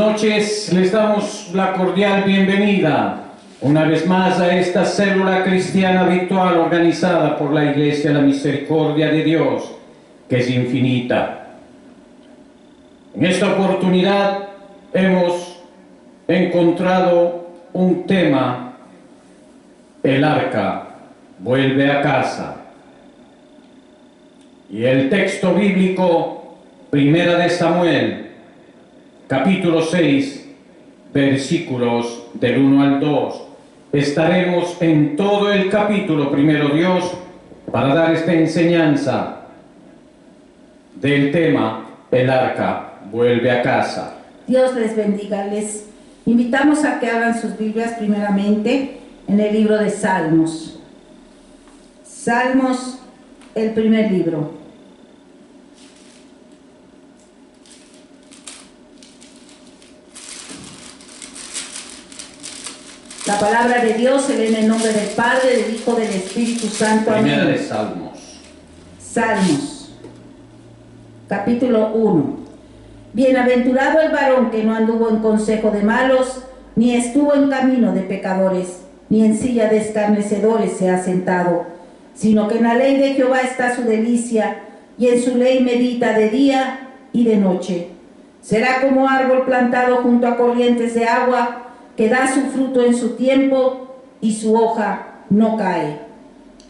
noches, les damos la cordial bienvenida una vez más a esta célula cristiana virtual organizada por la Iglesia La Misericordia de Dios, que es infinita. En esta oportunidad hemos encontrado un tema: el arca vuelve a casa. Y el texto bíblico, Primera de Samuel, capítulo 6, versículos del 1 al 2. Estaremos en todo el capítulo, primero Dios, para dar esta enseñanza del tema: el arca vuelve a casa. Dios les bendiga. Les invitamos a que abran sus Biblias primeramente en el libro de Salmos. Salmos, el primer libro. La palabra de Dios se lee en el nombre del Padre, del Hijo, del Espíritu Santo. Amén. Primera de Salmos. Salmos, capítulo 1. Bienaventurado el varón que no anduvo en consejo de malos, ni estuvo en camino de pecadores, ni en silla de escarnecedores se ha sentado, sino que en la ley de Jehová está su delicia, y en su ley medita de día y de noche. Será como árbol plantado junto a corrientes de agua, que da su fruto en su tiempo, y su hoja no cae.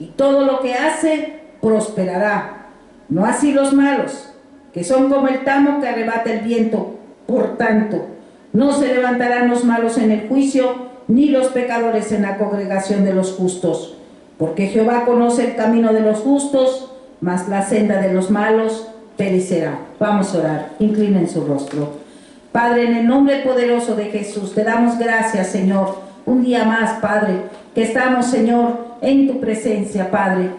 Y todo lo que hace prosperará. No así los malos, que son como el tamo que arrebata el viento. Por tanto, no se levantarán los malos en el juicio, ni los pecadores en la congregación de los justos. Porque Jehová conoce el camino de los justos, mas la senda de los malos perecerá. Vamos a orar. Inclinen su rostro. Padre, en el nombre poderoso de Jesús, te damos gracias, Señor, un día más, Padre, que estamos, Señor, en tu presencia, Padre,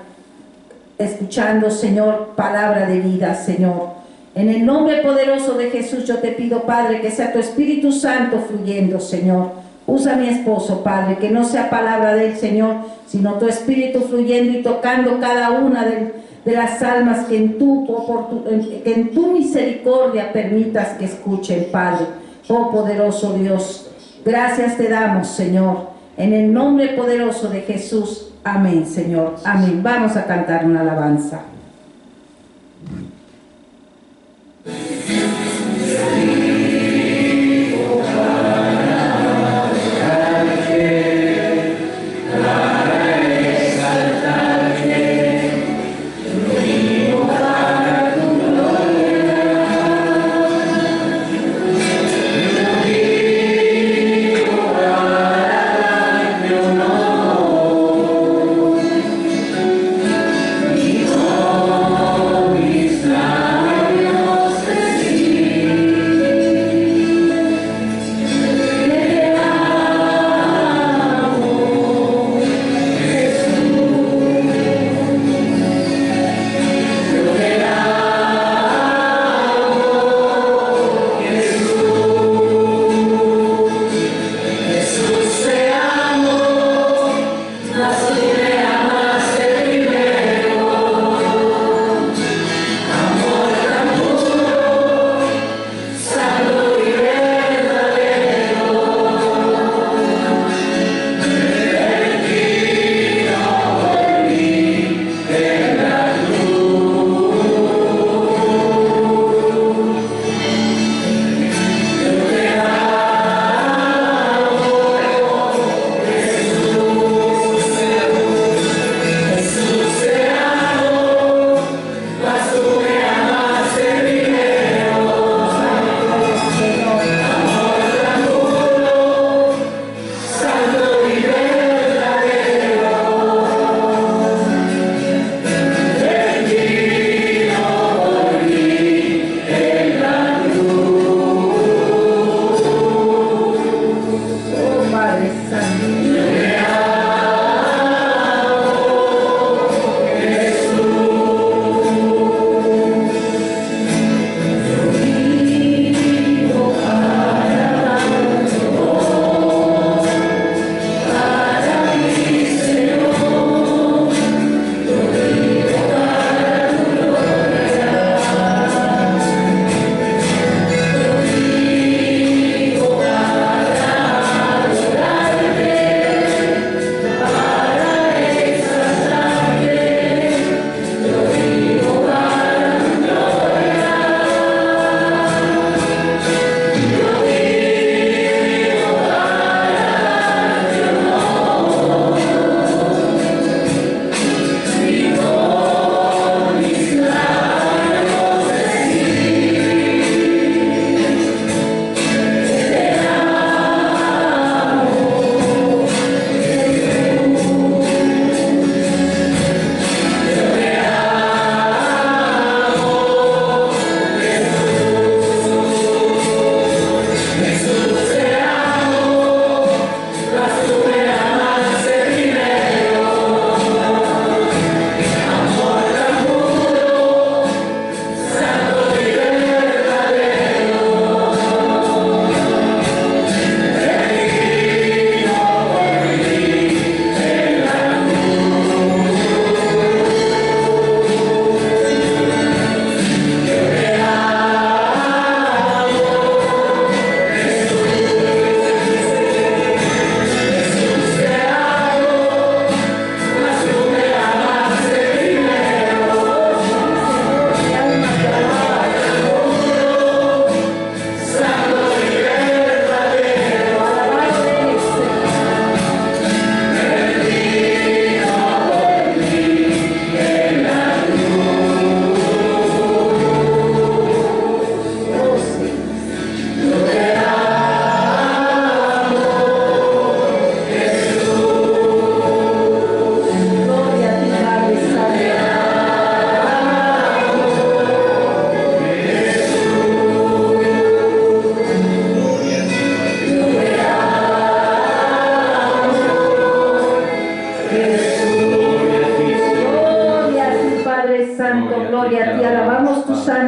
escuchando, Señor, palabra de vida, Señor. En el nombre poderoso de Jesús yo te pido, Padre, que sea tu Espíritu Santo fluyendo, Señor. Usa a mi esposo, Padre, que no sea palabra del Señor, sino tu Espíritu fluyendo y tocando cada una de las almas que en tu misericordia permitas que escuchen, Padre. Oh poderoso Dios, gracias te damos, Señor, en el nombre poderoso de Jesús. Amén, Señor. Amén. Vamos a cantar una alabanza. Oh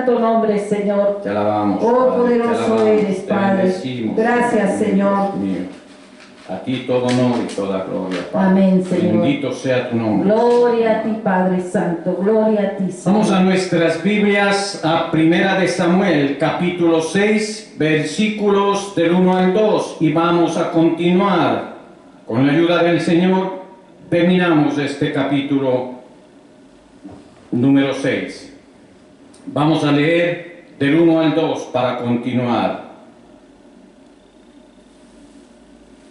santo nombre, Señor. Te alabamos, Oh, Padre, poderoso te alabamos, eres, te Padre. bendecimos, Gracias, Dios Señor. mío. A ti todo honor y toda gloria, Padre. Amén, Señor. Bendito sea tu nombre. Gloria a ti, Padre Santo. Gloria a ti, Señor. Vamos a nuestras Biblias, a Primera de Samuel, capítulo 6, versículos del 1 al 2, y vamos a continuar. Con la ayuda del Señor, terminamos este capítulo número 6. Vamos a leer del 1 al 2 para continuar.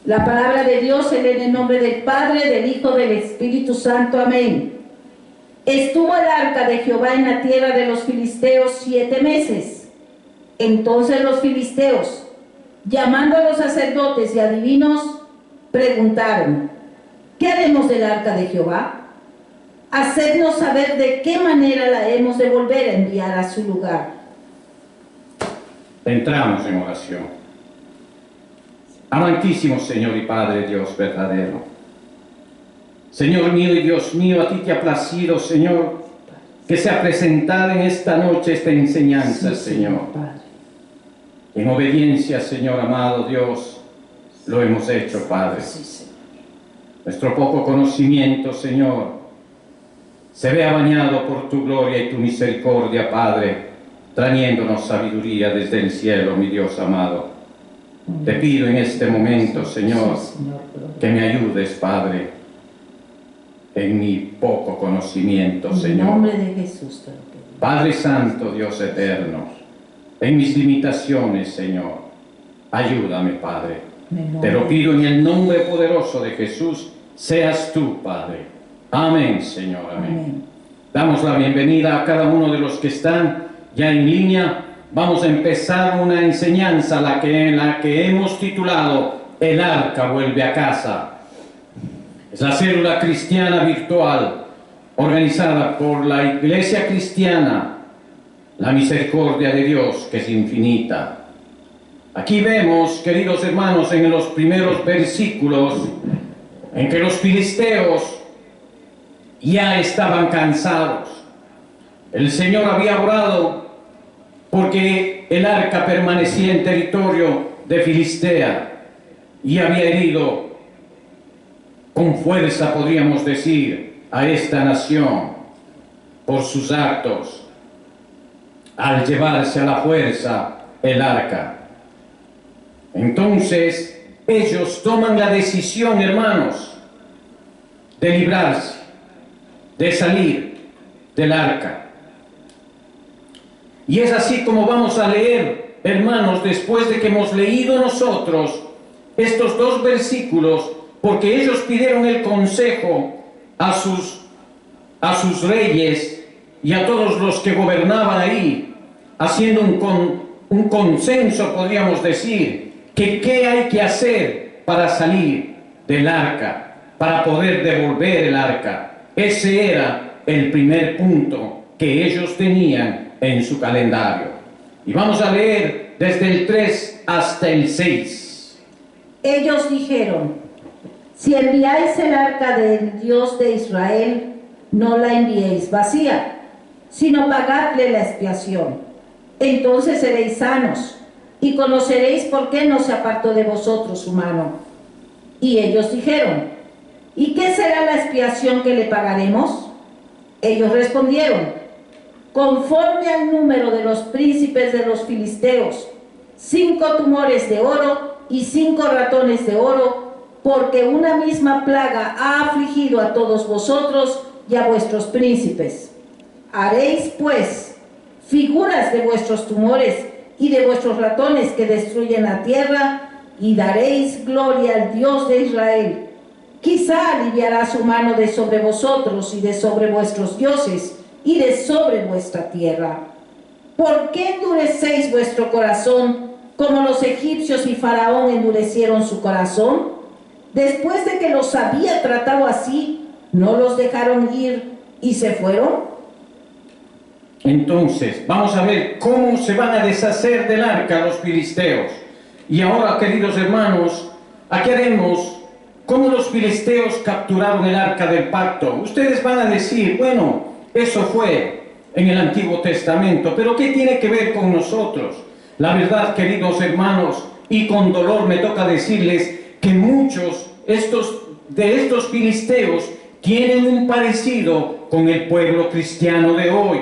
La palabra de Dios se lee en el nombre del Padre, del Hijo, del Espíritu Santo. Amén. Estuvo el arca de Jehová en la tierra de los filisteos 7 meses. Entonces los filisteos, llamando a los sacerdotes y adivinos, preguntaron: ¿qué haremos del arca de Jehová? Hacednos saber de qué manera la hemos de volver a enviar a su lugar. Entramos en oración. Amantísimo Señor y Padre Dios verdadero, Señor mío y Dios mío, a ti te ha placido, Señor, que sea presentada en esta noche esta enseñanza, Señor. En obediencia, Señor amado Dios, lo hemos hecho, Padre. Nuestro poco conocimiento, Señor, se vea bañado por tu gloria y tu misericordia, Padre, trayéndonos sabiduría desde el cielo, mi Dios amado. Te pido en este momento, Señor, que me ayudes, Padre, en mi poco conocimiento, Señor. En nombre de Jesús te lo pido. Padre Santo, Dios eterno, en mis limitaciones, Señor, ayúdame, Padre. Te lo pido en el nombre poderoso de Jesús, seas tú, Padre. Amén, Señor, amén. Damos la bienvenida a cada uno de los que están ya en línea. Vamos a empezar una enseñanza, la que hemos titulado El Arca vuelve a casa. Es la célula cristiana virtual organizada por la Iglesia Cristiana, la misericordia de Dios que es infinita. Aquí vemos, queridos hermanos, en los primeros versículos, en que los filisteos ya estaban cansados. El Señor había orado porque el arca permanecía en territorio de Filistea y había herido con fuerza, podríamos decir, a esta nación por sus actos al llevarse a la fuerza el arca. Entonces ellos toman la decisión, hermanos, de librarse, de salir del arca. Y es así como vamos a leer, hermanos, después de que hemos leído nosotros estos dos versículos, porque ellos pidieron el consejo a sus reyes y a todos los que gobernaban ahí, haciendo un consenso, podríamos decir, que qué hay que hacer para salir del arca, para poder devolver el arca. Ese era el primer punto que ellos tenían en su calendario. Y vamos a leer desde el 3 hasta el 6. Ellos dijeron: si enviáis el arca del Dios de Israel, no la enviéis vacía, sino pagadle la expiación. Entonces seréis sanos y conoceréis por qué no se apartó de vosotros su mano. Y ellos dijeron: ¿y qué será la expiación que le pagaremos? Ellos respondieron: conforme al número de los príncipes de los filisteos, 5 tumores de oro y 5 ratones de oro, porque una misma plaga ha afligido a todos vosotros y a vuestros príncipes. Haréis, pues, figuras de vuestros tumores y de vuestros ratones que destruyen la tierra, y daréis gloria al Dios de Israel. Quizá aliviará su mano de sobre vosotros y de sobre vuestros dioses y de sobre vuestra tierra. ¿Por qué endurecéis vuestro corazón como los egipcios y Faraón endurecieron su corazón? Después de que los había tratado así, ¿no los dejaron ir y se fueron? Entonces, vamos a ver cómo se van a deshacer del arca los filisteos. Y ahora, queridos hermanos, aquí haremos cómo los filisteos capturaron el arca del pacto. Ustedes van a decir, bueno, eso fue en el Antiguo Testamento. Pero ¿qué tiene que ver con nosotros? La verdad, queridos hermanos, y con dolor me toca decirles que muchos de estos filisteos tienen un parecido con el pueblo cristiano de hoy.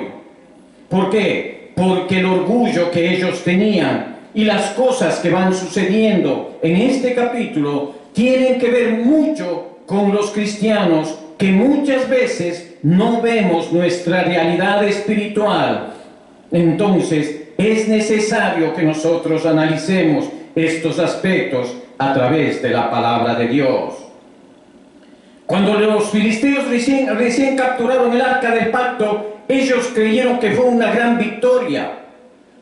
¿Por qué? Porque el orgullo que ellos tenían y las cosas que van sucediendo en este capítulo tienen que ver mucho con los cristianos, que muchas veces no vemos nuestra realidad espiritual. Entonces es necesario que nosotros analicemos estos aspectos a través de la palabra de Dios. Cuando los filisteos recién capturaron el arca del pacto, ellos creyeron que fue una gran victoria,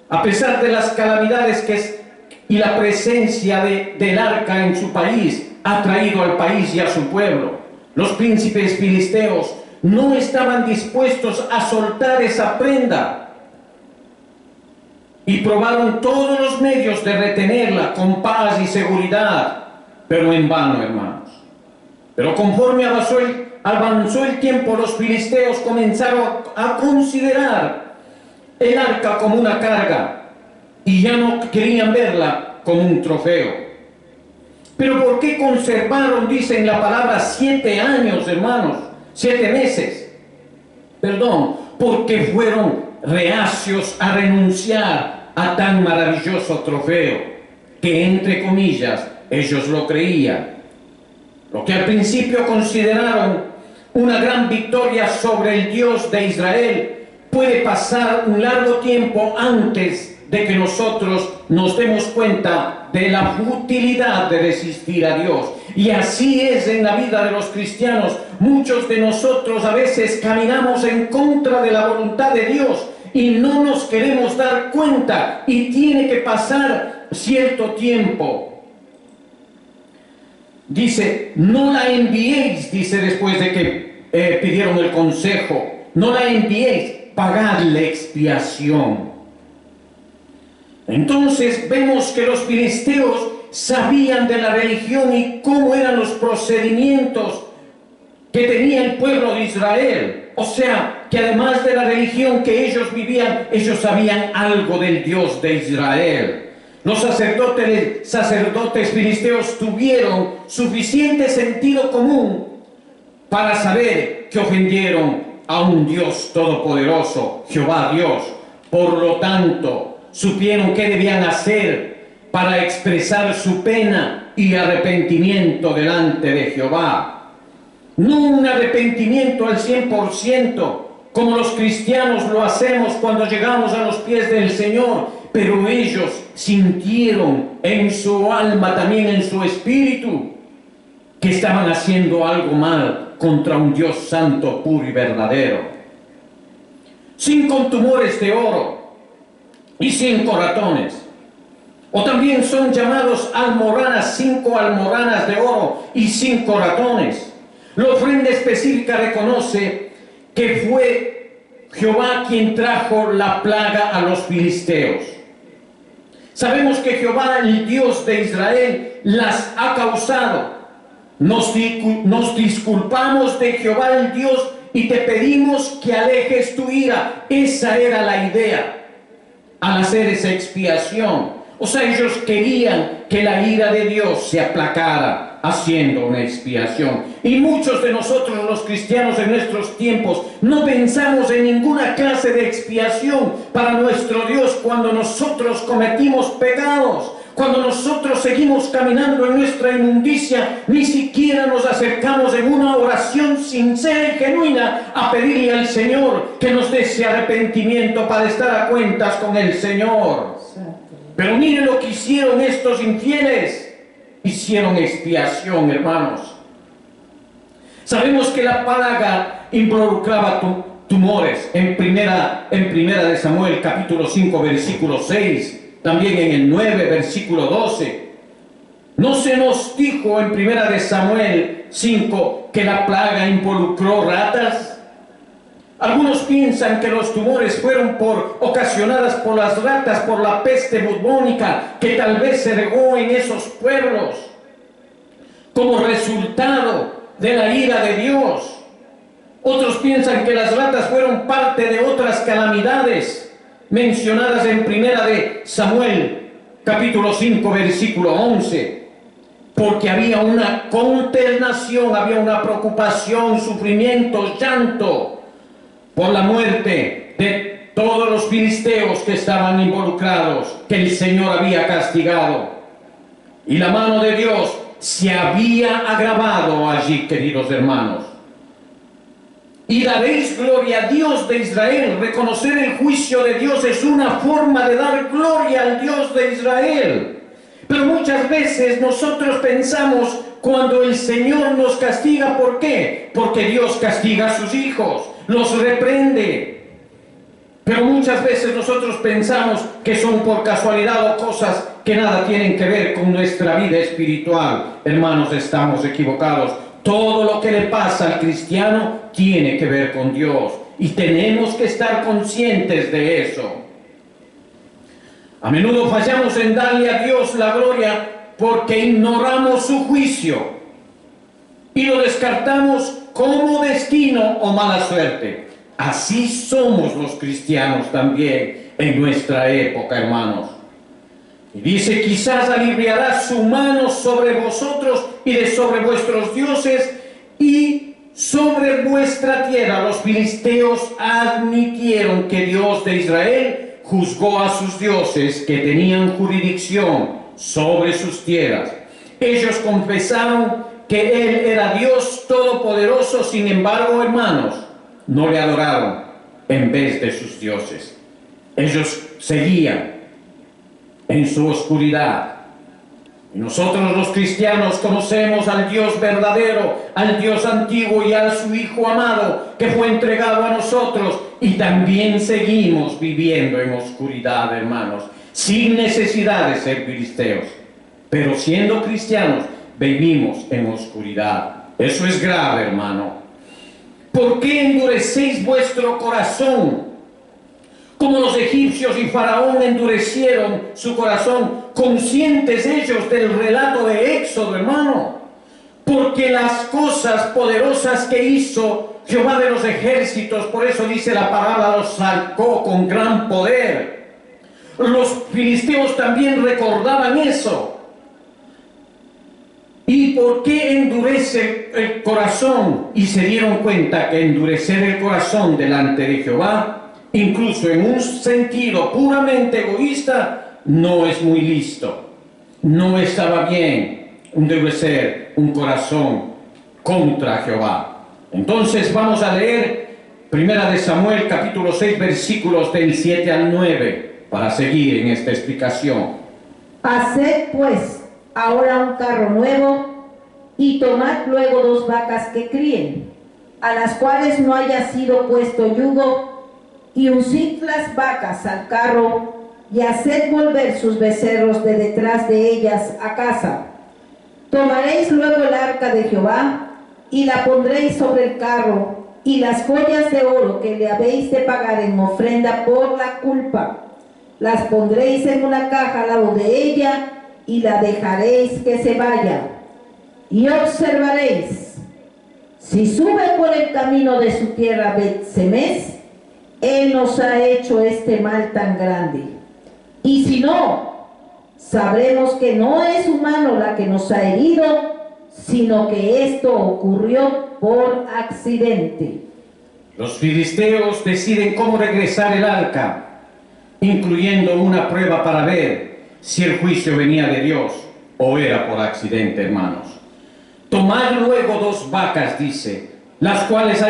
a pesar de las calamidades y la presencia del arca en su país ha traído al país y a su pueblo. Los príncipes filisteos no estaban dispuestos a soltar esa prenda y probaron todos los medios de retenerla con paz y seguridad, pero en vano, hermanos. Pero conforme avanzó el tiempo, los filisteos comenzaron a considerar el arca como una carga y ya no querían verla como un trofeo. Pero ¿por qué conservaron, dice en la palabra, 7 años, hermanos? 7 meses. Perdón, porque fueron reacios a renunciar a tan maravilloso trofeo, que entre comillas ellos lo creían. Lo que al principio consideraron una gran victoria sobre el Dios de Israel puede pasar un largo tiempo antes de que nosotros nos demos cuenta de la futilidad de resistir a Dios. Y así es en la vida de los cristianos. Muchos de nosotros a veces caminamos en contra de la voluntad de Dios y no nos queremos dar cuenta, y tiene que pasar cierto tiempo. Dice, no la enviéis, dice después de que pidieron el consejo, no la enviéis, pagadle expiación. Entonces vemos que los filisteos sabían de la religión y cómo eran los procedimientos que tenía el pueblo de Israel. O sea, que además de la religión que ellos vivían, ellos sabían algo del Dios de Israel. Los sacerdotes filisteos tuvieron suficiente sentido común para saber que ofendieron a un Dios todopoderoso, Jehová Dios. Por lo tanto, supieron qué debían hacer para expresar su pena y arrepentimiento delante de Jehová. No un arrepentimiento al 100%, como los cristianos lo hacemos cuando llegamos a los pies del Señor, pero ellos sintieron en su alma, también en su espíritu, que estaban haciendo algo mal contra un Dios santo, puro y verdadero. 5 tumores de oro y 5 ratones, o también son llamados almorranas, 5 almorranas de oro y 5 ratones. La ofrenda específica reconoce que fue Jehová quien trajo la plaga a los filisteos. Sabemos que Jehová, el Dios de Israel, las ha causado. Nos disculpamos de Jehová el Dios y te pedimos que alejes tu ira. Esa era la idea al hacer esa expiación. O sea, ellos querían que la ira de Dios se aplacara haciendo una expiación. Y muchos de nosotros, los cristianos en nuestros tiempos, no pensamos en ninguna clase de expiación para nuestro Dios cuando nosotros cometimos pecados. Cuando nosotros seguimos caminando en nuestra inmundicia, ni siquiera nos acercamos en una oración sincera y genuina a pedirle al Señor que nos dé ese arrepentimiento para estar a cuentas con el Señor. Pero miren lo que hicieron estos infieles. Hicieron expiación, hermanos. Sabemos que la plaga involucraba tumores. En primera de Samuel, capítulo 5, versículo 6. También en el 9, versículo 12. ¿No se nos dijo en primera de Samuel 5 que la plaga involucró ratas? Algunos piensan que los tumores fueron ocasionadas por las ratas, por la peste bubónica que tal vez se regó en esos pueblos como resultado de la ira de Dios. Otros piensan que las ratas fueron parte de otras calamidades mencionadas en Primera de Samuel, capítulo 5, versículo 11. Porque había una consternación, había una preocupación, sufrimiento, llanto por la muerte de todos los filisteos que estaban involucrados, que el Señor había castigado. Y la mano de Dios se había agravado allí, queridos hermanos. Y daréis gloria a Dios de Israel. Reconocer el juicio de Dios es una forma de dar gloria al Dios de Israel. Pero muchas veces nosotros pensamos cuando el Señor nos castiga, ¿por qué? Porque Dios castiga a sus hijos, los reprende. Pero muchas veces nosotros pensamos que son por casualidad o cosas que nada tienen que ver con nuestra vida espiritual. Hermanos, estamos equivocados. Todo lo que le pasa al cristiano tiene que ver con Dios y tenemos que estar conscientes de eso. A menudo fallamos en darle a Dios la gloria porque ignoramos su juicio y lo descartamos como destino o mala suerte. Así somos los cristianos también en nuestra época, hermanos. Y dice, quizás aliviará su mano sobre vosotros y de sobre vuestros dioses y sobre vuestra tierra. Los filisteos admitieron que Dios de Israel juzgó a sus dioses que tenían jurisdicción sobre sus tierras. Ellos confesaron que Él era Dios todopoderoso, sin embargo, hermanos, no le adoraron en vez de sus dioses. Ellos seguían en su oscuridad. Y nosotros los cristianos conocemos al Dios verdadero, al Dios antiguo y a su Hijo amado que fue entregado a nosotros, y también seguimos viviendo en oscuridad, hermanos, sin necesidad de ser filisteos, pero siendo cristianos vivimos en oscuridad. Eso es grave, hermano. ¿Por qué endurecéis vuestro corazón? Como los egipcios y Faraón endurecieron su corazón, conscientes ellos del relato de Éxodo, hermano. Porque las cosas poderosas que hizo Jehová de los ejércitos, por eso dice la palabra, los sacó con gran poder. Los filisteos también recordaban eso. ¿Y por qué endurece el corazón? Y se dieron cuenta que endurecer el corazón delante de Jehová, incluso en un sentido puramente egoísta, no es muy listo. No estaba bien endurecer un corazón contra Jehová. Entonces vamos a leer Primera de Samuel capítulo 6 versículos del 7 al 9 para seguir en esta explicación. Haced pues ahora un carro nuevo y tomad luego 2 vacas que críen, a las cuales no haya sido puesto yugo, y uncid las vacas al carro, y haced volver sus becerros de detrás de ellas a casa. Tomaréis luego el arca de Jehová, y la pondréis sobre el carro, y las joyas de oro que le habéis de pagar en ofrenda por la culpa, las pondréis en una caja al lado de ella, y la dejaréis que se vaya. Y observaréis, si sube por el camino de su tierra Bet-Semes, Él nos ha hecho este mal tan grande. Y si no, sabremos que no es su mano la que nos ha herido, sino que esto ocurrió por accidente. Los filisteos deciden cómo regresar el arca, incluyendo una prueba para ver si el juicio venía de Dios o era por accidente, hermanos. Tomad luego 2 vacas, dice, las cuales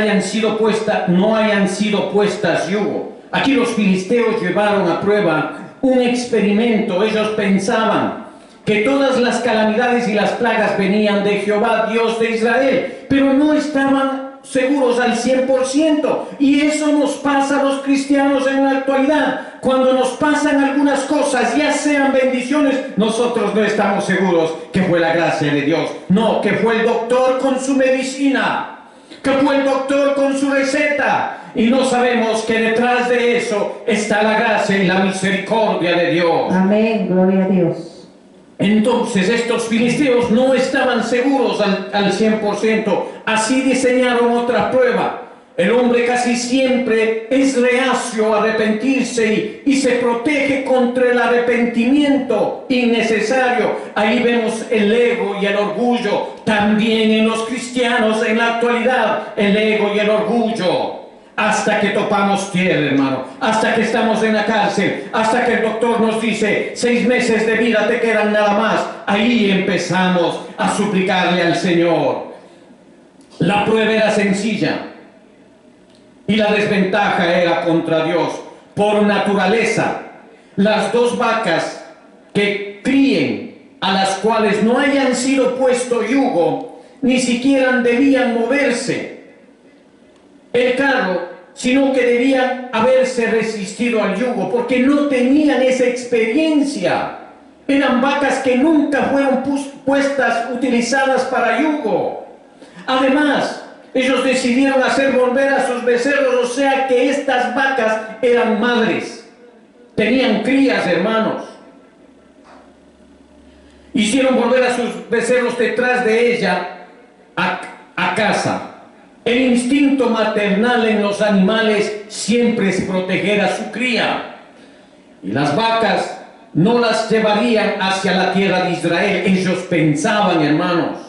no hayan sido puestas yugo. Aquí los filisteos llevaron a prueba un experimento. Ellos pensaban que todas las calamidades y las plagas venían de Jehová, Dios de Israel, pero no estaban seguros al 100%. Y eso nos pasa a los cristianos en la actualidad. Cuando nos pasan algunas cosas, ya sean bendiciones, nosotros no estamos seguros que fue la gracia de Dios. No, que fue el doctor con su medicina, que fue el doctor con su receta, y no sabemos que detrás de eso está la gracia y la misericordia de Dios. Amén, gloria a Dios. Entonces estos filisteos no estaban seguros al 100%, así diseñaron otra prueba. El hombre casi siempre es reacio a arrepentirse y se protege contra el arrepentimiento innecesario. Ahí vemos el ego y el orgullo. También en los cristianos en la actualidad, el ego y el orgullo. Hasta que topamos tierra, hermano. Hasta que estamos en la cárcel. Hasta que el doctor nos dice, 6 meses de vida te quedan nada más. Ahí empezamos a suplicarle al Señor. La prueba era sencilla. Y la desventaja era contra Dios. Por naturaleza, las 2 vacas que críen, a las cuales no hayan sido puesto yugo, ni siquiera debían moverse el carro, sino que debían haberse resistido al yugo, porque no tenían esa experiencia. Eran vacas que nunca fueron utilizadas para yugo. Además, ellos decidieron hacer volver a sus becerros, o sea que estas vacas eran madres, tenían crías, hermanos. Hicieron volver a sus becerros detrás de ella a casa. El instinto maternal en los animales siempre es proteger a su cría. Y las vacas no las llevarían hacia la tierra de Israel, ellos pensaban, hermanos,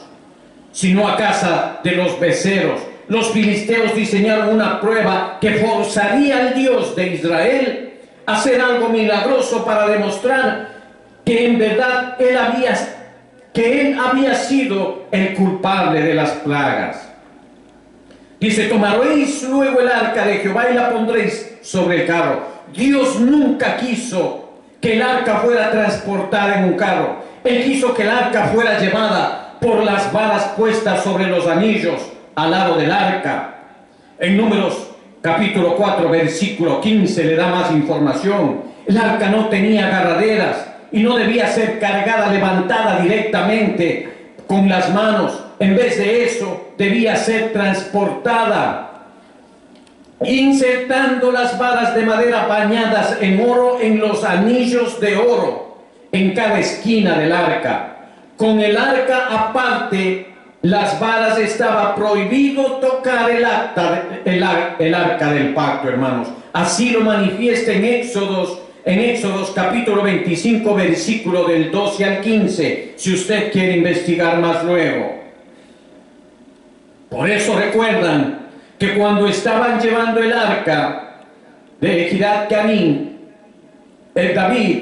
sino a casa de los becerros. Los filisteos diseñaron una prueba que forzaría al Dios de Israel a hacer algo milagroso para demostrar que en verdad él había sido el culpable de las plagas. Dice, tomaréis luego el arca de Jehová y la pondréis sobre el carro. Dios nunca quiso que el arca fuera transportada en un carro. Él quiso que el arca fuera llevada por las varas puestas sobre los anillos al lado del arca. En Números capítulo 4 versículo 15 le da más información. El arca no tenía agarraderas y no debía ser cargada, levantada directamente con las manos. En vez de eso, debía ser transportada, insertando las varas de madera bañadas en oro en los anillos de oro en cada esquina del arca. Con el arca aparte, las varas estaba prohibido tocar el arca del pacto, hermanos. Así lo manifiesta en Éxodos capítulo 25, versículo del 12 al 15, si usted quiere investigar más luego. Por eso recuerdan que cuando estaban llevando el arca de Kiriat Jearim, David,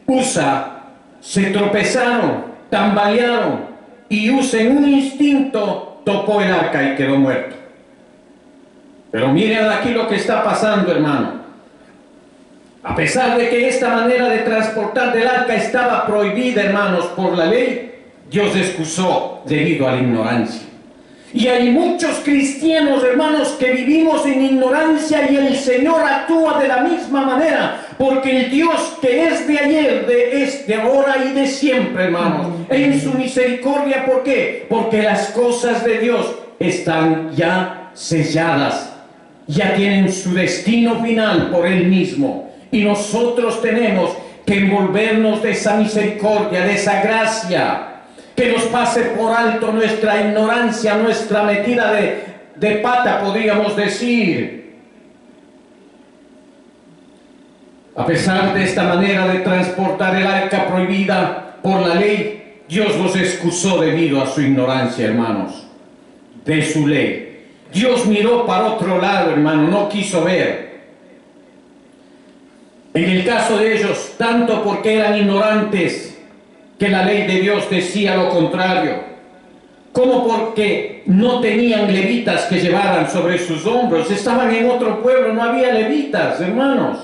Usa, se tropezaron, tambalearon, y Usa en un instinto topó el arca y quedó muerto. Pero miren aquí lo que está pasando, hermano. A pesar de que esta manera de transportar del arca estaba prohibida, hermanos, por la ley, Dios excusó debido a la ignorancia. Y hay muchos cristianos, hermanos, que vivimos en ignorancia y el Señor actúa de la misma manera, porque el Dios que es de ayer, de ahora y de siempre, hermanos, en su misericordia. ¿Por qué? Porque las cosas de Dios están ya selladas, ya tienen su destino final por Él mismo. Y nosotros tenemos que envolvernos de esa misericordia, de esa gracia, que nos pase por alto nuestra ignorancia, nuestra metida de pata, podríamos decir. A pesar de esta manera de transportar el arca prohibida por la ley, Dios los excusó debido a su ignorancia, hermanos, de su ley. Dios miró para otro lado, hermano, no quiso ver. En el caso de ellos, tanto porque eran ignorantes, que la ley de Dios decía lo contrario, como porque no tenían levitas que llevaran sobre sus hombros, estaban en otro pueblo, no había levitas, hermanos.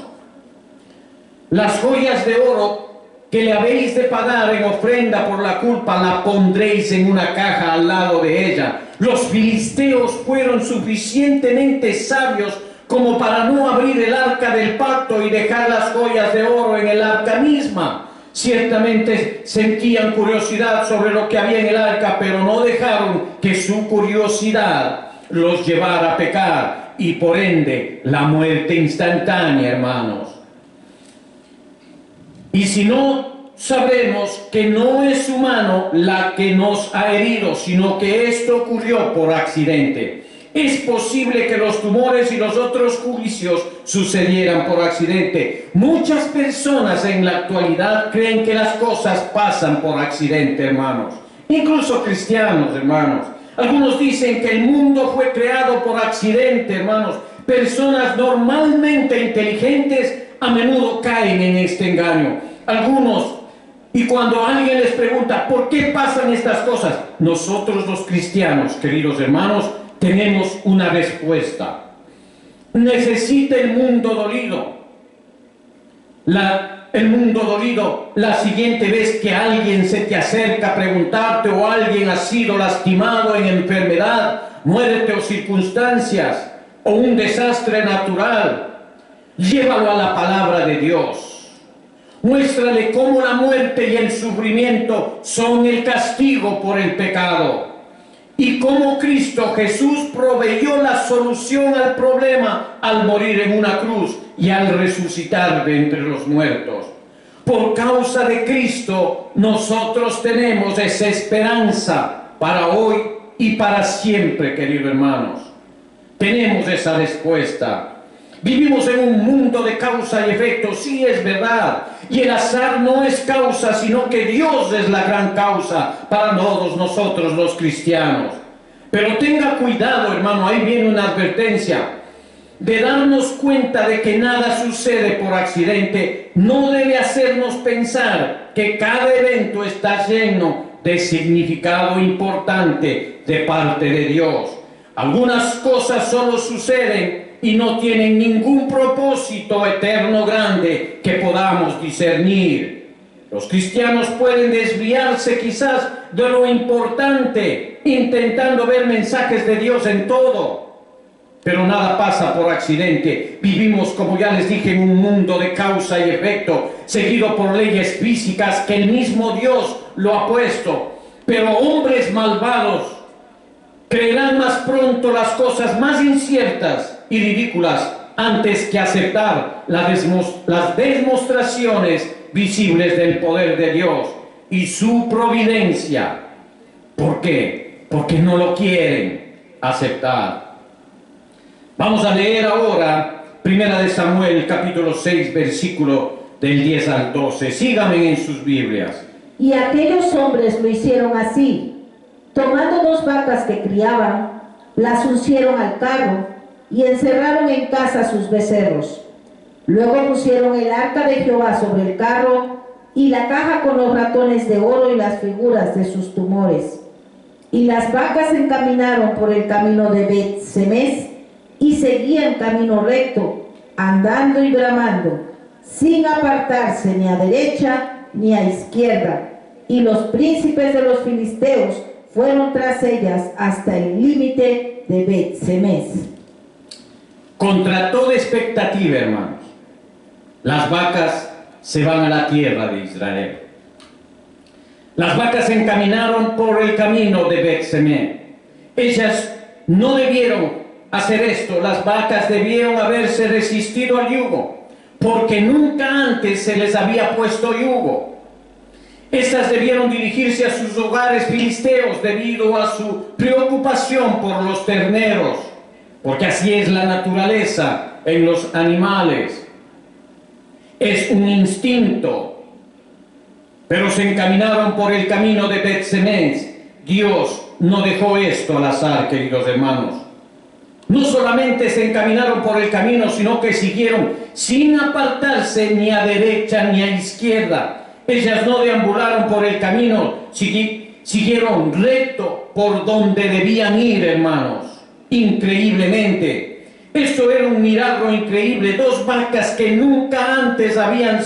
Las joyas de oro que le habéis de pagar en ofrenda por la culpa, la pondréis en una caja al lado de ella. Los filisteos fueron suficientemente sabios como para no abrir el arca del pacto y dejar las joyas de oro en el arca misma. Ciertamente sentían curiosidad sobre lo que había en el arca, pero no dejaron que su curiosidad los llevara a pecar y por ende la muerte instantánea, hermanos. Y si no, sabremos que no es su mano la que nos ha herido, sino que esto ocurrió por accidente. Es posible que los tumores y los otros juicios sucedieran por accidente. Muchas personas en la actualidad creen que las cosas pasan por accidente, hermanos. Incluso cristianos, hermanos. Algunos dicen que el mundo fue creado por accidente, hermanos. Personas normalmente inteligentes a menudo caen en este engaño. Algunos, y cuando alguien les pregunta ¿por qué pasan estas cosas? Nosotros los cristianos, queridos hermanos, tenemos una respuesta. Necesita el mundo dolido. El mundo dolido, la siguiente vez que alguien se te acerca a preguntarte o alguien ha sido lastimado en enfermedad, muerte o circunstancias o un desastre natural, llévalo a la palabra de Dios. Muéstrale cómo la muerte y el sufrimiento son el castigo por el pecado y cómo Cristo Jesús proveyó la solución al problema al morir en una cruz y al resucitar de entre los muertos. Por causa de Cristo, nosotros tenemos esa esperanza para hoy y para siempre, queridos hermanos. Tenemos esa respuesta. Vivimos en un mundo de causa y efecto, sí es verdad, y el azar no es causa, sino que Dios es la gran causa para todos nosotros los cristianos. Pero tenga cuidado, hermano, ahí viene una advertencia, de darnos cuenta de que nada sucede por accidente. No debe hacernos pensar que cada evento está lleno de significado importante de parte de Dios. Algunas cosas solo suceden y no tienen ningún propósito eterno grande que podamos discernir. Los cristianos pueden desviarse quizás de lo importante, intentando ver mensajes de Dios en todo. Pero nada pasa por accidente. Vivimos, como ya les dije, en un mundo de causa y efecto, seguido por leyes físicas que el mismo Dios lo ha puesto. Pero hombres malvados creerán más pronto las cosas más inciertas y ridículas antes que aceptar las demostraciones visibles del poder de Dios y su providencia. ¿Por qué? Porque no lo quieren aceptar. Vamos a leer ahora 1 Samuel capítulo 6 versículo del 10 al 12. Síganme en sus Biblias. Y aquellos hombres lo hicieron así. Tomando 2 vacas que criaban, las uncieron al carro y encerraron en casa sus becerros. Luego pusieron el arca de Jehová sobre el carro y la caja con los ratones de oro y las figuras de sus tumores. Y las vacas se encaminaron por el camino de Bet-Semes y seguían camino recto, andando y bramando, sin apartarse ni a derecha ni a izquierda. Y los príncipes de los filisteos fueron tras ellas hasta el límite de Bet-Semes. Contra toda expectativa, hermanos, las vacas se van a la tierra de Israel. Las vacas se encaminaron por el camino de Bet-Semes. Ellas no debieron hacer esto. Las vacas debieron haberse resistido al yugo, porque nunca antes se les había puesto yugo. Estas debieron dirigirse a sus hogares filisteos debido a su preocupación por los terneros, porque así es la naturaleza en los animales. Es un instinto. Pero se encaminaron por el camino de Bet-Semes. Dios no dejó esto al azar, queridos hermanos. No solamente se encaminaron por el camino, sino que siguieron sin apartarse ni a derecha ni a izquierda. Ellas no deambularon por el camino, siguieron recto por donde debían ir, hermanos. Increíblemente. Esto era un milagro increíble. 2 vacas que nunca antes habían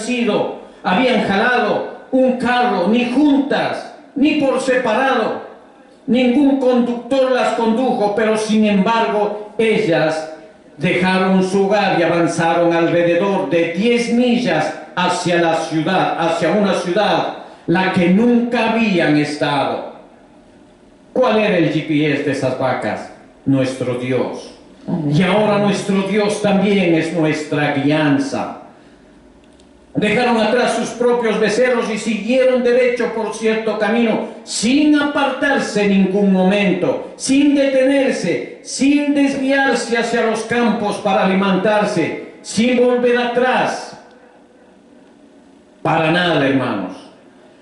jalado un carro, ni juntas, ni por separado. Ningún conductor las condujo, pero sin embargo, ellas dejaron su hogar y avanzaron alrededor de 10 millas hacia la ciudad, hacia una ciudad, la que nunca habían estado. ¿Cuál era el GPS de esas vacas? Nuestro Dios. Amén. Y ahora nuestro Dios también es nuestra guianza. Dejaron atrás sus propios becerros y siguieron derecho por cierto camino, sin apartarse en ningún momento, sin detenerse, sin desviarse hacia los campos para alimentarse, sin volver atrás. Para nada, hermanos.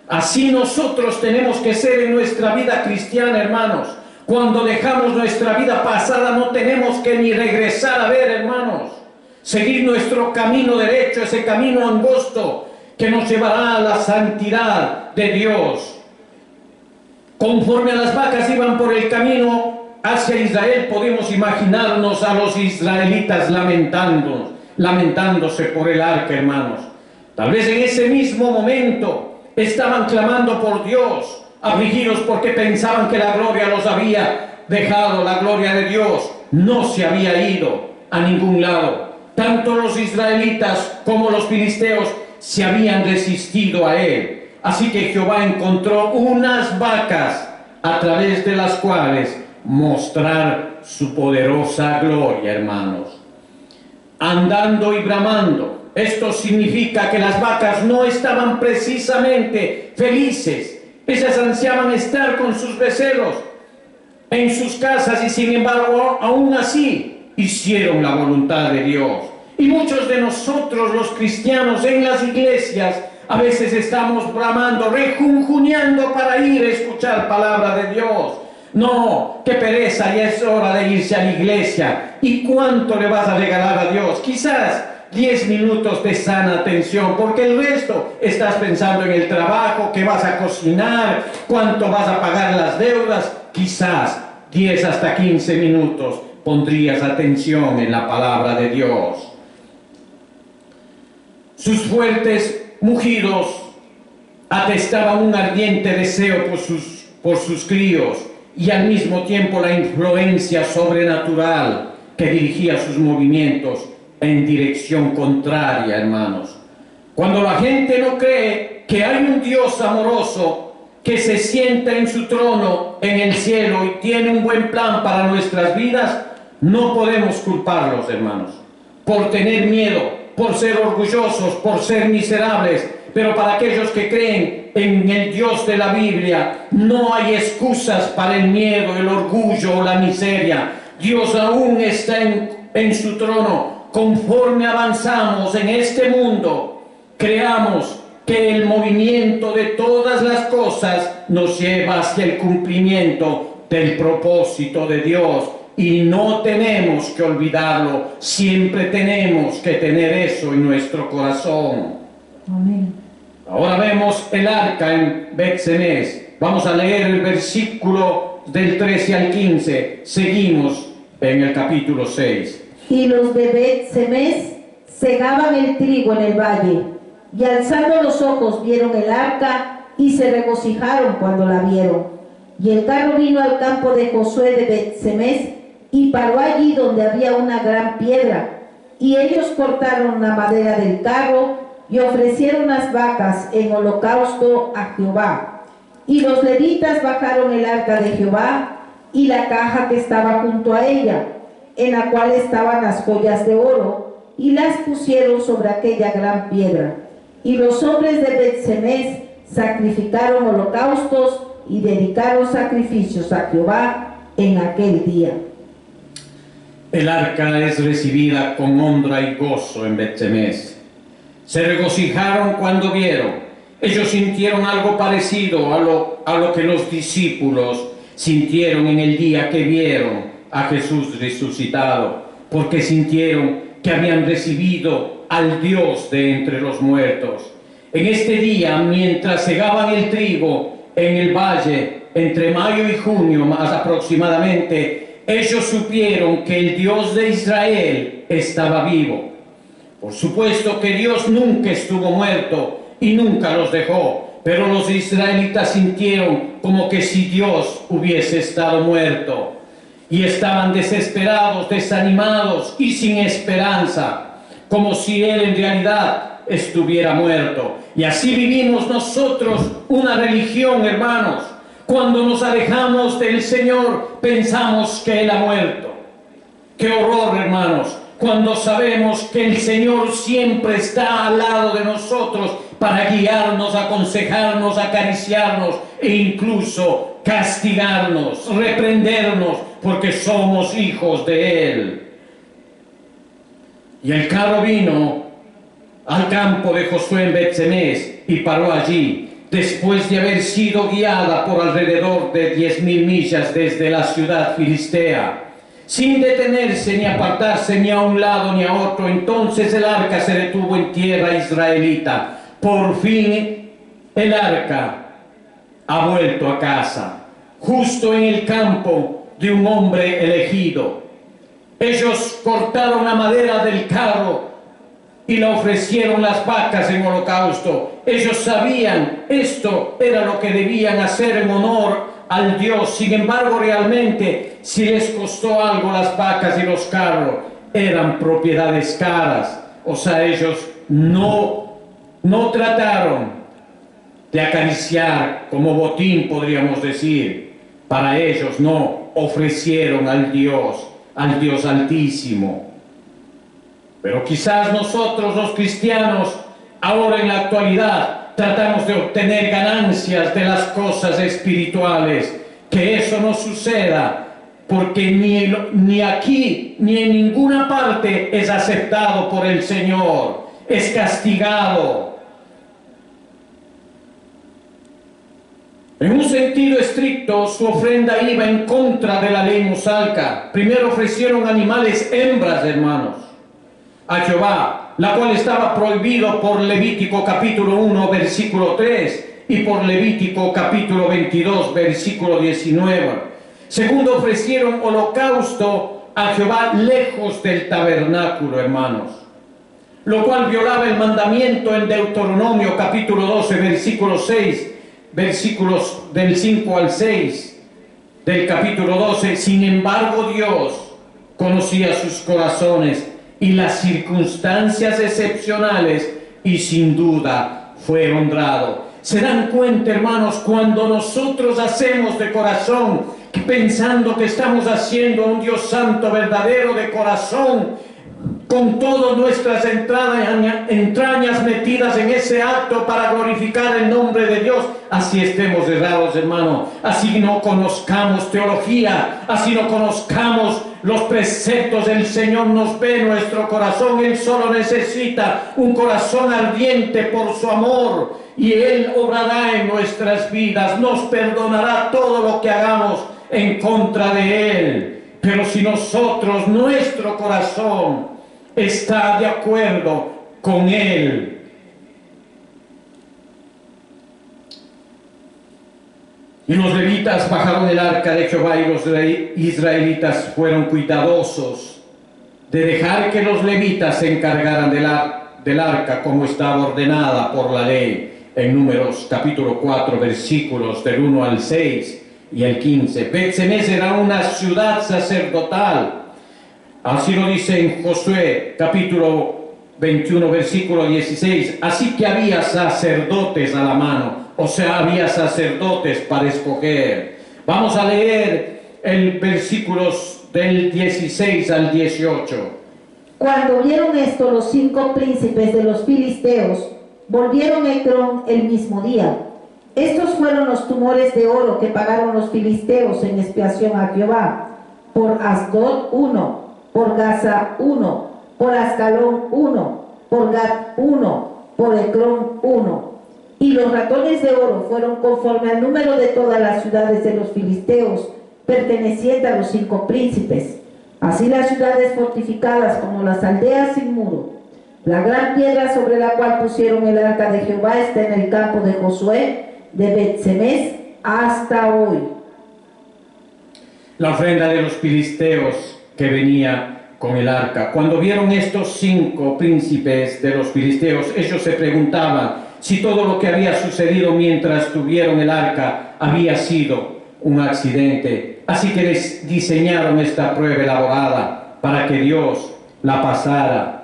Así nosotros tenemos que ser en nuestra vida cristiana, hermanos. Cuando dejamos nuestra vida pasada no tenemos que ni regresar a ver, hermanos. Seguir nuestro camino derecho, ese camino angosto que nos llevará a la santidad de Dios. Conforme a las vacas iban por el camino hacia Israel, podemos imaginarnos a los israelitas lamentándose por el arca, hermanos. Tal vez en ese mismo momento estaban clamando por Dios, afligidos porque pensaban que la gloria los había dejado, la gloria de Dios no se había ido a ningún lado. Tanto los israelitas como los filisteos se habían resistido a él. Así que Jehová encontró unas vacas a través de las cuales mostrar su poderosa gloria, hermanos. Andando y bramando. Esto significa que las vacas no estaban precisamente felices. Ellas ansiaban estar con sus becerros en sus casas y sin embargo aún así hicieron la voluntad de Dios. Y muchos de nosotros los cristianos en las iglesias a veces estamos bramando, rejunjuneando para ir a escuchar palabra de Dios. No, qué pereza, ya es hora de irse a la iglesia. ¿Y cuánto le vas a regalar a Dios? Quizás 10 minutos de sana atención, porque el resto estás pensando en el trabajo, que vas a cocinar, cuánto vas a pagar las deudas. Quizás 10 hasta 15 minutos pondrías atención en la palabra de Dios. Sus fuertes mugidos atestaban un ardiente deseo por sus críos y al mismo tiempo la influencia sobrenatural que dirigía sus movimientos en dirección contraria, hermanos. Cuando la gente no cree que hay un Dios amoroso que se sienta en su trono en el cielo y tiene un buen plan para nuestras vidas, no podemos culparlos, hermanos, por tener miedo, por ser orgullosos, por ser miserables. Pero para aquellos que creen en el Dios de la Biblia, no hay excusas para el miedo, el orgullo o la miseria. Dios aún está en su trono. Conforme avanzamos en este mundo, creamos que el movimiento de todas las cosas nos lleva hacia el cumplimiento del propósito de Dios. Y no tenemos que olvidarlo, siempre tenemos que tener eso en nuestro corazón. Amén. Ahora vemos el arca en Bet-Semes. Vamos a leer el versículo del 13 al 15. Seguimos en el capítulo 6. Y los de Bet-Semes segaban el trigo en el valle, y alzando los ojos vieron el arca, y se regocijaron cuando la vieron. Y el carro vino al campo de Josué de Bet-Semes, y paró allí donde había una gran piedra. Y ellos cortaron la madera del carro, y ofrecieron las vacas en holocausto a Jehová. Y los levitas bajaron el arca de Jehová, y la caja que estaba junto a ella, en la cual estaban las joyas de oro, y las pusieron sobre aquella gran piedra. Y los hombres de Bet-Semes sacrificaron holocaustos y dedicaron sacrificios a Jehová en aquel día. El arca es recibida con honra y gozo en Bet-Semes. Se regocijaron cuando vieron. Ellos sintieron algo parecido a lo que los discípulos sintieron en el día que vieron a Jesús resucitado, porque sintieron que habían recibido al Dios de entre los muertos. En este día, mientras segaban el trigo en el valle, entre mayo y junio más aproximadamente, ellos supieron que el Dios de Israel estaba vivo. Por supuesto que Dios nunca estuvo muerto y nunca los dejó, pero los israelitas sintieron como que si Dios hubiese estado muerto. Y estaban desesperados, desanimados y sin esperanza, como si Él en realidad estuviera muerto. Y así vivimos nosotros una religión, hermanos. Cuando nos alejamos del Señor, pensamos que Él ha muerto. ¡Qué horror, hermanos! cuando sabemos que el Señor siempre está al lado de nosotros para guiarnos, aconsejarnos, acariciarnos e incluso castigarnos, reprendernos, porque somos hijos de Él? Y el carro vino al campo de Josué en Bet-Semés y paró allí, después de haber sido guiada por alrededor de 10.000 millas desde la ciudad filistea, sin detenerse ni apartarse ni a un lado ni a otro. Entonces el arca se detuvo en tierra israelita. Por fin el arca ha vuelto a casa, justo en el campo de un hombre elegido. Ellos cortaron la madera del carro y la ofrecieron las vacas en holocausto. Ellos sabían esto era lo que debían hacer en honor al Dios. Sin embargo, realmente, si les costó algo las vacas y los carros, eran propiedades caras. O sea, ellos no trataron de acariciar como botín, podríamos decir. Para ellos no ofrecieron al Dios Altísimo. Pero quizás nosotros los cristianos, ahora en la actualidad, tratamos de obtener ganancias de las cosas espirituales. Que eso no suceda, porque ni aquí ni en ninguna parte es aceptado por el Señor. Es castigado. En un sentido estricto, su ofrenda iba en contra de la ley mosaica. Primero ofrecieron animales hembras, hermanos, a Jehová, la cual estaba prohibido por Levítico capítulo 1, versículo 3 y por Levítico capítulo 22, versículo 19. Segundo, ofrecieron holocausto a Jehová lejos del tabernáculo, hermanos, lo cual violaba el mandamiento en Deuteronomio capítulo 12, versículo 6, versículos del 5 al 6 del capítulo 12. Sin embargo, Dios conocía sus corazones y las circunstancias excepcionales, y sin duda fue honrado. ¿Se dan cuenta, hermanos, cuando nosotros hacemos de corazón, pensando que estamos haciendo a un Dios santo verdadero de corazón, con todas nuestras entrañas metidas en ese acto para glorificar el nombre de Dios? Así estemos errados, hermano. Así no conozcamos teología, así no conozcamos los preceptos. El Señor nos ve nuestro corazón. Él solo necesita un corazón ardiente por su amor, y Él obrará en nuestras vidas, nos perdonará todo lo que hagamos en contra de Él. Pero si nosotros, nuestro corazón está de acuerdo con Él, y los levitas bajaron el arca de Jehová, y los israelitas fueron cuidadosos de dejar que los levitas se encargaran del arca como estaba ordenada por la ley en Números capítulo 4, versículos del 1 al 6 y el 15. Bet-Semés era una ciudad sacerdotal. Así lo dice en Josué capítulo 21, versículo 16. Así que había sacerdotes a la mano, o sea, había sacerdotes para escoger. Vamos a leer el versículos del 16 al 18. Cuando vieron esto, los 5 príncipes de los filisteos volvieron a Ecrón el mismo día. Estos fueron los tumores de oro que pagaron los filisteos en expiación a Jehová: por Asdod 1, por Gaza 1, por Ascalón 1, por Gat 1, por Ecrón 1. Y los ratones de oro fueron conforme al número de todas las ciudades de los filisteos, pertenecientes a los 5 príncipes. Así las ciudades fortificadas como las aldeas sin muro. La gran piedra sobre la cual pusieron el arca de Jehová está en el campo de Josué, de Bet-Semés hasta hoy. La ofrenda de los filisteos que venía con el arca. Cuando vieron estos 5 príncipes de los filisteos, ellos se preguntaban si todo lo que había sucedido mientras tuvieron el arca había sido un accidente. Así que les diseñaron esta prueba elaborada para que Dios la pasara,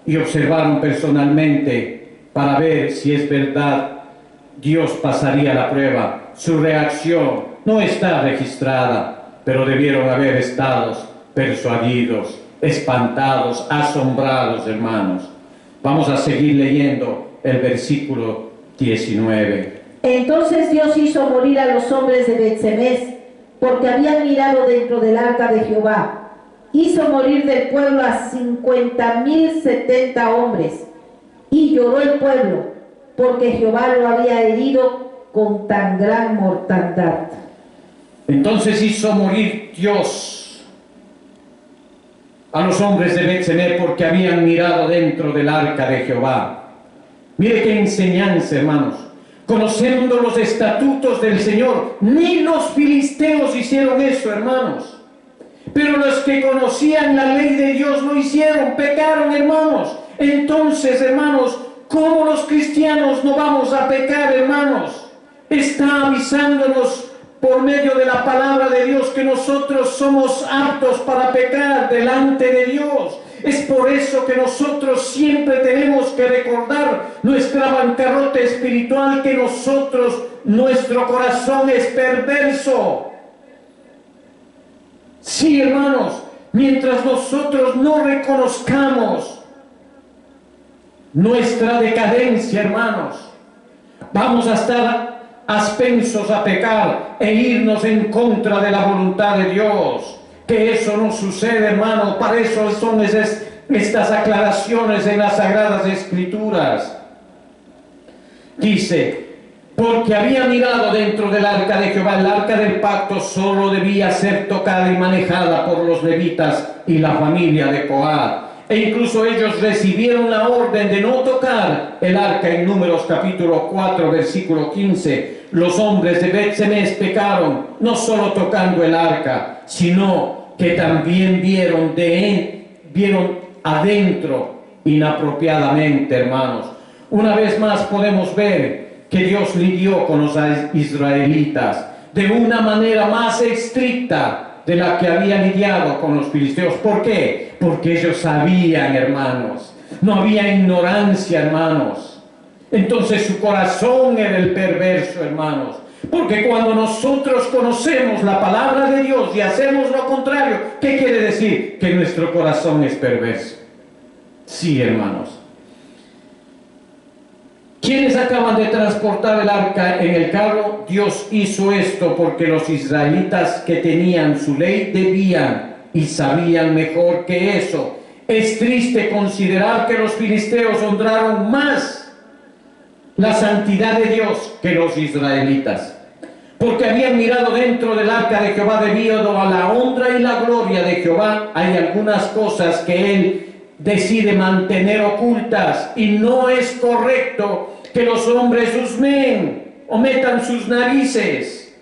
y observaron personalmente para ver si es verdad. Dios pasaría la prueba. Su reacción no está registrada, pero debieron haber estado persuadidos espantados, asombrados, hermanos. Vamos a seguir leyendo el versículo 19. Entonces Dios hizo morir a los hombres de Bet-Semes, porque habían mirado dentro del arca de Jehová. Hizo morir del pueblo a 50,070 hombres. Y lloró el pueblo, porque Jehová lo había herido con tan gran mortandad. Entonces hizo morir Dios a los hombres de Bet-Semes porque habían mirado dentro del arca de Jehová. Mire qué enseñanza, hermanos. Conociendo los estatutos del Señor, ni los filisteos hicieron eso, hermanos. Pero los que conocían la ley de Dios lo hicieron, pecaron, hermanos. Entonces, hermanos, ¿cómo los cristianos no vamos a pecar, hermanos? Está avisándonos por medio de la palabra de Dios que nosotros somos aptos para pecar delante de Dios. Es por eso que nosotros siempre tenemos que recordar nuestra bancarrota espiritual, que nuestro corazón es perverso. Sí, hermanos, mientras nosotros no reconozcamos nuestra decadencia, hermanos, vamos a estar aspensos a pecar e irnos en contra de la voluntad de Dios. Que eso no sucede, hermano. Para eso son estas aclaraciones en las Sagradas Escrituras. Dice, porque había mirado dentro del arca de Jehová. El arca del pacto solo debía ser tocada y manejada por los levitas y la familia de Coat. E incluso ellos recibieron la orden de no tocar el arca en Números capítulo 4, versículo 15. Los hombres de Bet-Semes pecaron, no solo tocando el arca, sino que también vieron adentro inapropiadamente, hermanos. Una vez más podemos ver que Dios lidió con los israelitas de una manera más estricta de la que había lidiado con los filisteos. ¿Por qué? Porque ellos sabían, hermanos. No había ignorancia, hermanos. Entonces su corazón era el perverso, hermanos. Porque cuando nosotros conocemos la palabra de Dios y hacemos lo contrario, ¿qué quiere decir? Que nuestro corazón es perverso. Sí, hermanos. ¿Quiénes acaban de transportar el arca en el carro? Dios hizo esto porque los israelitas que tenían su ley debían y sabían mejor que eso. Es triste considerar que los filisteos honraron más la santidad de Dios que los israelitas, porque habían mirado dentro del arca de Jehová debido a la honra y la gloria de Jehová. Hay algunas cosas que Él decide mantener ocultas y no es correcto que los hombres husmeen o metan sus narices.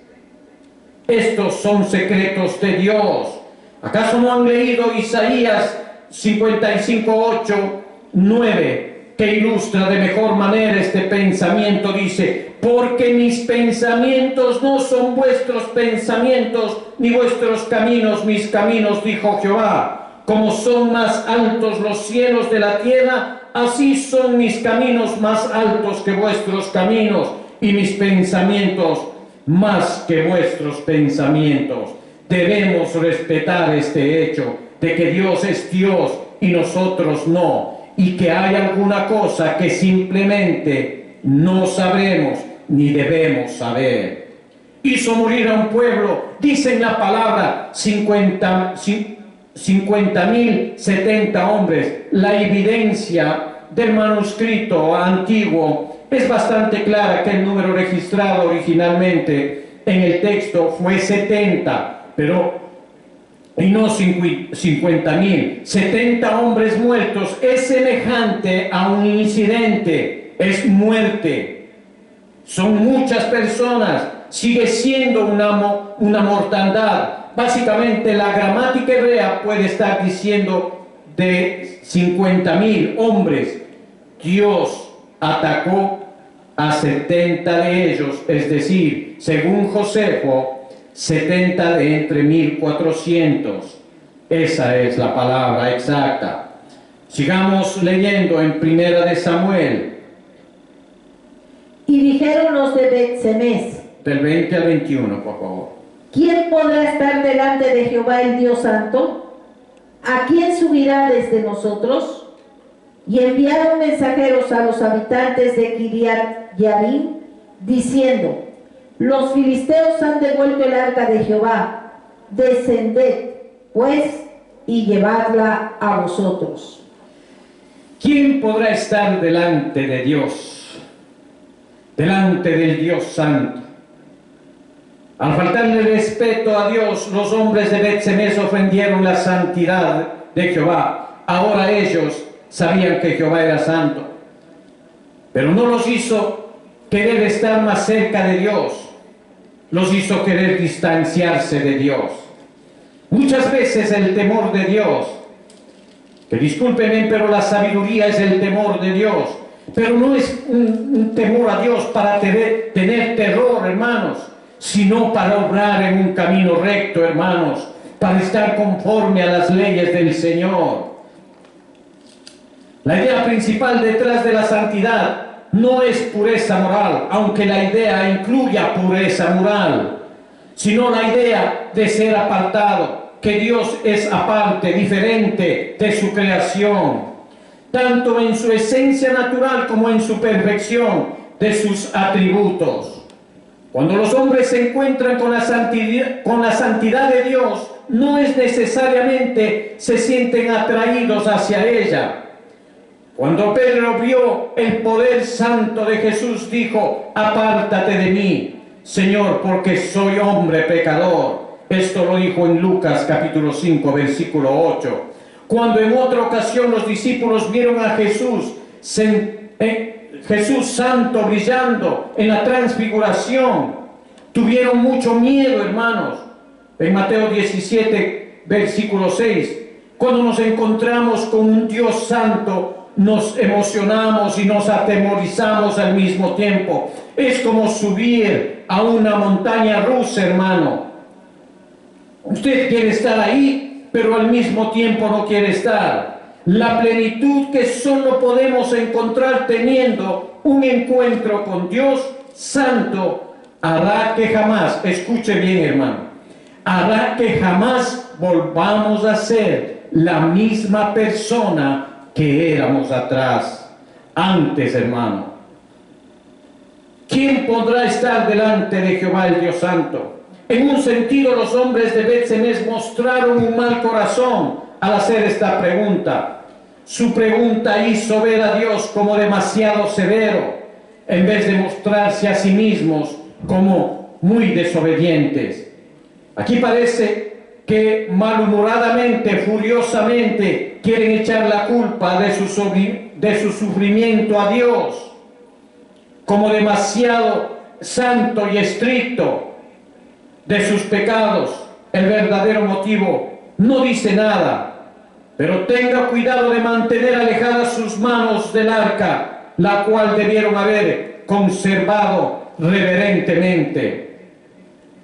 Estos son secretos de Dios. ¿Acaso no han leído Isaías 55:8, 9? Que ilustra de mejor manera este pensamiento. Dice, porque mis pensamientos no son vuestros pensamientos, ni vuestros caminos mis caminos, dijo Jehová. Como son más altos los cielos de la tierra, así son mis caminos más altos que vuestros caminos, y mis pensamientos más que vuestros pensamientos. Debemos respetar este hecho de que Dios es Dios y nosotros no, y que hay alguna cosa que simplemente no sabremos ni debemos saber. Hizo morir a un pueblo, dice en la palabra, 50,070 hombres. La evidencia del manuscrito antiguo es bastante clara que el número registrado originalmente en el texto fue 70, y no 50,000. 70 hombres muertos es semejante a un incidente, es muerte. Son muchas personas, sigue siendo una mortandad. Básicamente la gramática hebrea puede estar diciendo de 50,000 hombres. Dios atacó a 70 de ellos, es decir, según Josefo, 70 de entre 1,400. Esa es la palabra exacta. Sigamos leyendo en Primera de Samuel. Y dijeron los de Bet-Semes, Del 20 al 21, por favor. ¿quién podrá estar delante de Jehová el Dios Santo? ¿a quién subirá desde nosotros? Y enviaron mensajeros a los habitantes de Kiriat Yarim, diciendo: los filisteos han devuelto el arca de Jehová, descended, pues, y llevadla a vosotros. ¿Quién podrá estar delante de Dios, delante del Dios Santo? Al faltarle respeto a Dios, los hombres de Bet-Semes ofendieron la santidad de Jehová. Ahora ellos sabían que Jehová era santo, pero no los hizo querer estar más cerca de Dios, los hizo querer distanciarse de Dios. Muchas veces el temor de Dios, que discúlpenme, pero la sabiduría es el temor de Dios, pero no es un temor a Dios para tener terror, hermanos, sino para obrar en un camino recto, hermanos, para estar conforme a las leyes del Señor. La idea principal detrás de la santidad no es pureza moral, aunque la idea incluya pureza moral, sino la idea de ser apartado, que Dios es aparte, diferente de su creación, tanto en su esencia natural como en su perfección de sus atributos. Cuando los hombres se encuentran con la santidad de Dios, no es necesariamente se sienten atraídos hacia ella. Cuando Pedro vio el poder santo de Jesús, dijo: apártate de mí, Señor, porque soy hombre pecador. Esto lo dijo en Lucas capítulo 5, versículo 8. Cuando en otra ocasión los discípulos vieron a Jesús santo brillando en la transfiguración, tuvieron mucho miedo, hermanos. En Mateo 17, versículo 6, cuando nos encontramos con un Dios santo, nos emocionamos y nos atemorizamos al mismo tiempo. Es como subir a una montaña rusa, hermano. Usted quiere estar ahí, pero al mismo tiempo no quiere estar. La plenitud que solo podemos encontrar teniendo un encuentro con Dios santo hará que jamás, escuche bien, hermano, hará que jamás volvamos a ser la misma persona que éramos antes, hermano. ¿Quién podrá estar delante de Jehová el Dios Santo? En un sentido, los hombres de Bet-Semes mostraron un mal corazón al hacer esta pregunta. Su pregunta hizo ver a Dios como demasiado severo, en vez de mostrarse a sí mismos como muy desobedientes. Aquí parece que malhumoradamente, furiosamente, quieren echar la culpa de su sufrimiento a Dios, como demasiado santo y estricto de sus pecados. El verdadero motivo no dice nada, pero tenga cuidado de mantener alejadas sus manos del arca, la cual debieron haber conservado reverentemente.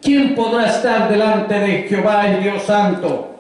¿Quién podrá estar delante de Jehová el Dios Santo?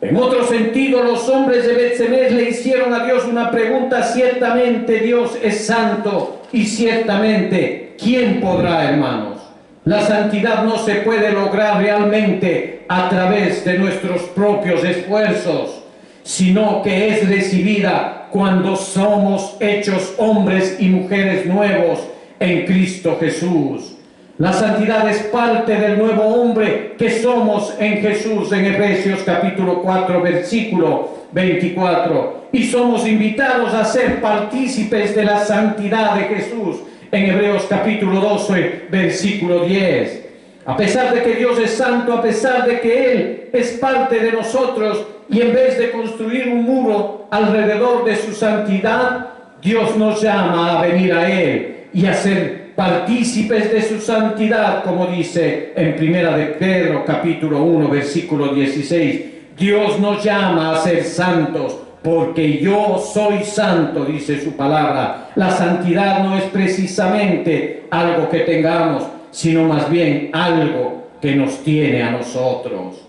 En otro sentido, los hombres de Bet-Semes le hicieron a Dios una pregunta. Ciertamente Dios es santo, y ciertamente, ¿quién podrá, hermanos? La santidad no se puede lograr realmente a través de nuestros propios esfuerzos, sino que es recibida cuando somos hechos hombres y mujeres nuevos en Cristo Jesús. La santidad es parte del nuevo hombre que somos en Jesús, en Efesios capítulo 4, versículo 24. Y somos invitados a ser partícipes de la santidad de Jesús en Hebreos capítulo 12, versículo 10. A pesar de que Dios es santo, a pesar de que Él es parte de nosotros, y en vez de construir un muro alrededor de su santidad, Dios nos llama a venir a Él y a ser partícipes de su santidad, como dice en Primera de Pedro capítulo 1, versículo 16. Dios nos llama a ser santos, porque yo soy santo, dice su palabra. La santidad no es precisamente algo que tengamos, sino más bien algo que nos tiene a nosotros.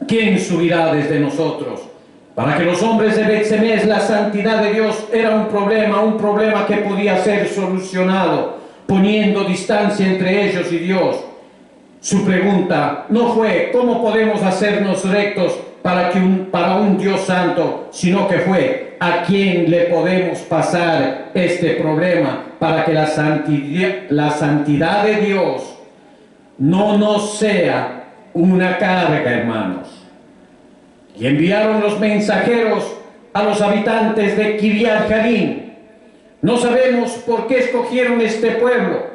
¿Quién subirá desde nosotros? Para que los hombres de Bet-Semes, la santidad de Dios era un problema que podía ser solucionado poniendo distancia entre ellos y Dios. Su pregunta no fue: ¿cómo podemos hacernos rectos para un Dios santo, sino que fue a quien le podemos pasar este problema para que la santidad de Dios no nos sea una carga, hermanos. Y enviaron los mensajeros a los habitantes de Kiriat Jearim. No sabemos por qué escogieron este pueblo.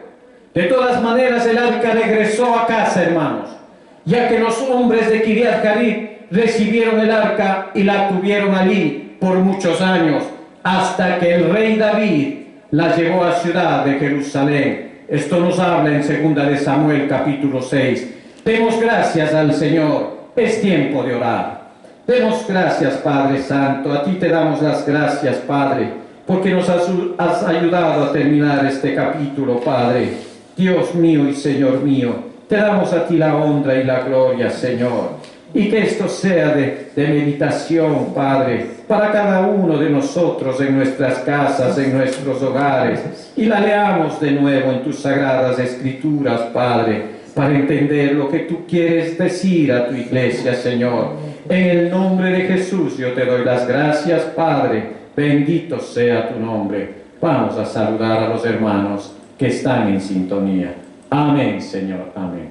De todas maneras, el arca regresó a casa, hermanos, ya que los hombres de Kiriat Jearim recibieron el arca y la tuvieron allí por muchos años, hasta que el rey David la llevó a ciudad de Jerusalén. Esto nos habla en 2 de Samuel capítulo 6. Demos gracias al Señor. Es tiempo de orar. Demos gracias, Padre Santo. A ti te damos las gracias, Padre, porque nos has ayudado a terminar este capítulo, Padre. Dios mío y Señor mío, te damos a ti la honra y la gloria, Señor. Y que esto sea de meditación, Padre, para cada uno de nosotros en nuestras casas, en nuestros hogares. Y la leamos de nuevo en tus sagradas escrituras, Padre, para entender lo que tú quieres decir a tu iglesia, Señor. En el nombre de Jesús yo te doy las gracias, Padre. Bendito sea tu nombre. Vamos a saludar a los hermanos que están en sintonía. Amén, Señor. Amén.